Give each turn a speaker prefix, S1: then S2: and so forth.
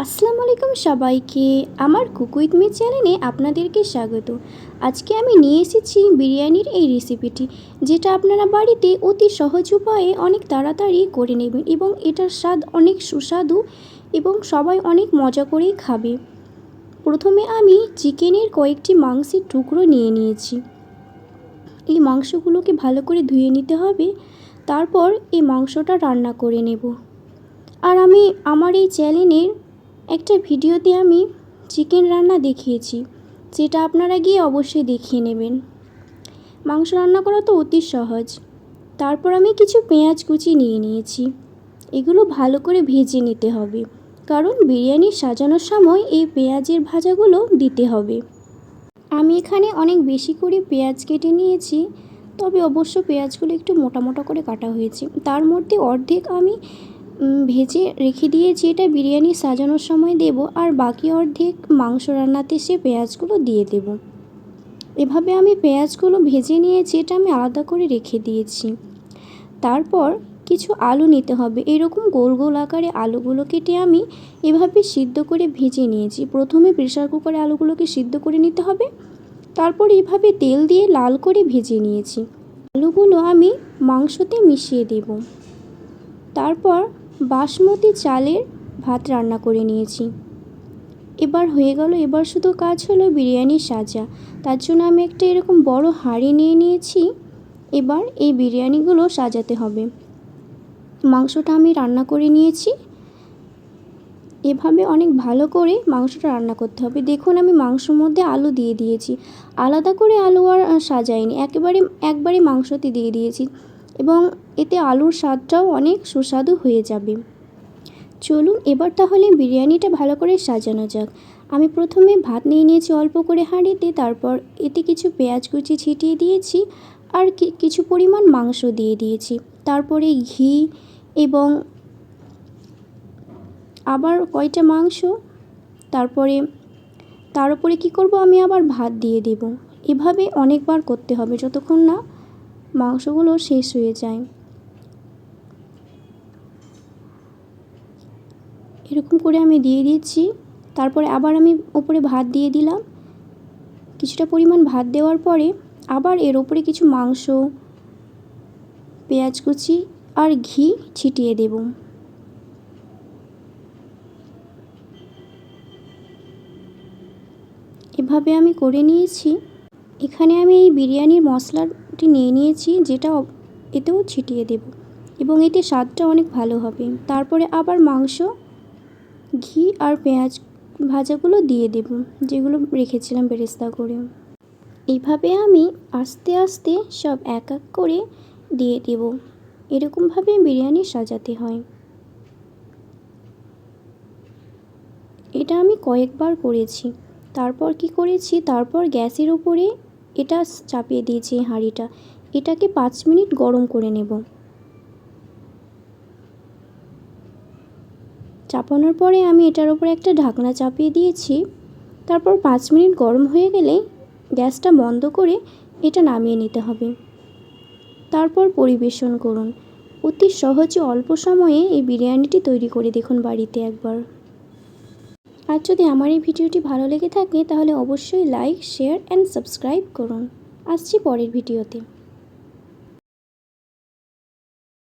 S1: আসসালামু আলাইকুম সবাইকে। আমার কুক উইথ মি চ্যানেলে আপনাদেরকে স্বাগত। আজকে আমি নিয়ে এসেছি বিরিয়ানির এই রেসিপিটি, যেটা আপনারা বাড়িতে অতি সহজ উপায়ে অনেক তাড়াতাড়ি করে নেবেন এবং এটার স্বাদ অনেক সুস্বাদু এবং সবাই অনেক মজা করেই খাবে। প্রথমে আমি চিকেনের কয়েকটি মাংসের টুকরো নিয়ে নিয়েছি। এই মাংসগুলোকে ভালো করে ধুয়ে নিতে হবে, তারপর এই মাংসটা রান্না করে নেব। আর আমি আমার এই চ্যানেলের একটা ভিডিওতে আমি চিকেন রান্না দেখিয়েছি, যেটা আপনারা গিয়ে অবশ্যই দেখিয়ে নেবেন। মাংস রান্না করা তো অতি সহজ। তারপর আমি কিছু পেঁয়াজ কুচি নিয়ে নিয়েছি। এগুলো ভালো করে ভেজে নিতে হবে, কারণ বিরিয়ানি সাজানোর সময় এই পেঁয়াজের ভাজাগুলো দিতে হবে। আমি এখানে অনেক বেশি করে পেঁয়াজ কেটে নিয়েছি, তবে অবশ্য পেঁয়াজগুলো একটু মোটা মোটা করে কাটা হয়েছে। তার মধ্যে অর্ধেক আমি ভেজে রেখে দিয়েছি, এটা বিরিয়ানি সাজানোর সময় দেব, আর বাকি অর্ধেক মাংস রান্নাতে সে পেঁয়াজগুলো দিয়ে দেব। এভাবে আমি পেঁয়াজগুলো ভেজে নিয়েছি, এটা আমি আলাদা করে রেখে দিয়েছি। তারপর কিছু আলু নিতে হবে। এরকম গোল গোল আকারে আলুগুলো কেটে আমি এভাবে সিদ্ধ করে ভেজে নিয়েছি। প্রথমে প্রেসার কুকারে আলুগুলোকে সিদ্ধ করে নিতে হবে, তারপর এভাবে তেল দিয়ে লাল করে ভেজে নিয়েছি। আলুগুলো আমি মাংসতে মিশিয়ে দেব। তারপর বাসমতি চালের ভাত রান্না করে নিয়েছি। এবার হয়ে গেল। এবার শুধু কাজ হলো বিরিয়ানি সাজা। তার জন্য আমি একটা এরকম বড় হাঁড়ি নিয়ে নিয়েছি। এবার এই বিরিয়ানিগুলো সাজাতে হবে। মাংসটা আমি রান্না করে নিয়েছি। এভাবে অনেক ভালো করে মাংসটা রান্না করতে হবে। দেখুন, আমি মাংসর মধ্যে আলু দিয়ে দিয়েছি, আলাদা করে আলু আর সাজাইনি, একবারে মাংসতে দিয়ে দিয়েছি এবং এতে আলুর স্বাদটাও অনেক সুস্বাদু হয়ে যাবে। চলুন এবার তাহলে বিরিয়ানিটা ভালো করে সাজানো যাক। আমি প্রথমে ভাত নিয়ে নিয়েছি অল্প করে হাঁড়িতে, তারপর এতে কিছু পেঁয়াজ কুচি ছিটিয়ে দিয়েছি আর কিছু পরিমাণ মাংস দিয়ে দিয়েছি। তারপরে ঘি এবং আবার কয়টা মাংস, তারপরে তার উপরে কী করব, আমি আবার ভাত দিয়ে দেব। এভাবে অনেকবার করতে হবে যতক্ষণ না মাংসগুলো শেষ হয়ে যায়। এরকম করে আমি দিয়ে দিচ্ছি। তারপরে আবার আমি উপরে ভাত দিয়ে দিলাম। কিছুটা পরিমাণ ভাত দেওয়ার পরে আবার এর উপরে কিছু মাংস, পেঁয়াজ কুচি আর ঘি ছিটিয়ে দেব। এভাবে আমি করে নিয়েছি। এখানে আমি এই বিরিয়ানির মশলাটি নিয়ে নিয়েছি, যেটা এতেও ছিটিয়ে দেব এবং এতে স্বাদটা অনেক ভালো হবে। তারপরে আবার মাংস, ঘি আর পেঁয়াজ ভাজাগুলো দিয়ে দেব, যেগুলো রেখেছিলাম বেরেস্তা করে। এইভাবে আমি আস্তে আস্তে সব এক এক করে দিয়ে দেব। এরকমভাবে বিরিয়ানি সাজাতে হয়। এটা আমি কয়েকবার করেছি। তারপর কি করেছি, তারপর গ্যাসের উপরে এটা চাপিয়ে দিয়েছি হাঁড়িটা। এটাকে 5 মিনিট গরম করে নেব। চাপানোর পরে আমি এটার উপরে একটা ঢাকনা চাপিয়ে দিয়েছি। তারপর 5 মিনিট গরম হয়ে গেলে গ্যাসটা বন্ধ করে এটা নামিয়ে নিতে হবে। তারপর পরিবেশন করুন। অতি সহজে অল্প সময়ে এই বিরিয়ানিটি তৈরি করে দেখুন বাড়িতে একবার। আর যদি আমার এই ভিডিওটি ভালো লেগে থাকে তাহলে অবশ্যই লাইক, শেয়ার অ্যান্ড সাবস্ক্রাইব করুন। আসছি পরের ভিডিওতে।